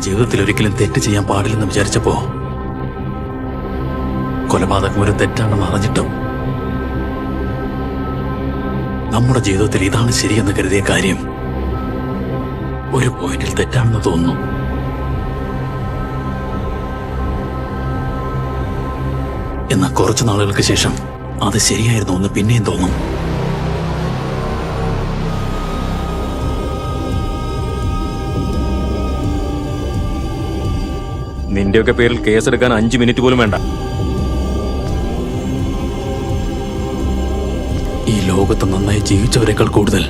ജീവിതത്തിൽ ഒരിക്കലും തെറ്റ് ചെയ്യാൻ പാടില്ലെന്ന് വിചാരിച്ചപ്പോ കൊലപാതകം ഒരു തെറ്റാണെന്ന് അറിഞ്ഞിട്ടും നമ്മുടെ ജീവിതത്തിൽ ഇതാണ് ശരിയെന്ന് കരുതിയ കാര്യം ഒരു പോയിന്റിൽ തെറ്റാണെന്ന് തോന്നുന്നു. എന്നാൽ കുറച്ചു നാളുകൾക്ക് ശേഷം അത് ശരിയായിരുന്നു എന്ന് പിന്നെയും തോന്നും. നിന്റെയൊക്കെ പേരിൽ കേസെടുക്കാൻ 5 മിനിറ്റ് പോലും വേണ്ട. ഈ ലോകത്ത് നന്നായി ജീവിച്ചവരെക്കാൾ കൂടുതൽ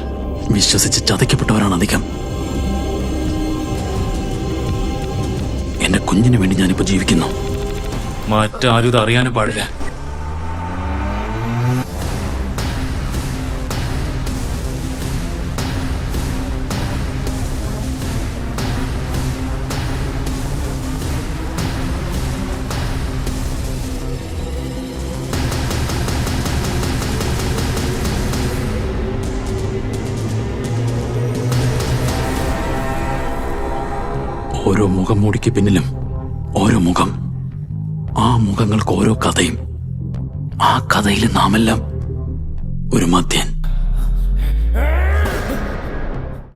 വിശ്വസിച്ച് ചതയ്ക്കപ്പെട്ടവരാണ് അധികം. എന്റെ കുഞ്ഞിന് വേണ്ടി ഞാനിപ്പോ ജീവിക്കുന്നു. മറ്റാരും ഇത് അറിയാനും പാടില്ല. ഓരോ മുഖം മൂടിക്ക് പിന്നിലും ഓരോ മുഖം. ആ മുഖങ്ങൾക്ക് ഓരോ കഥയും. ആ കഥയിൽ നാമെല്ലാം ഒരു മദ്യൻ.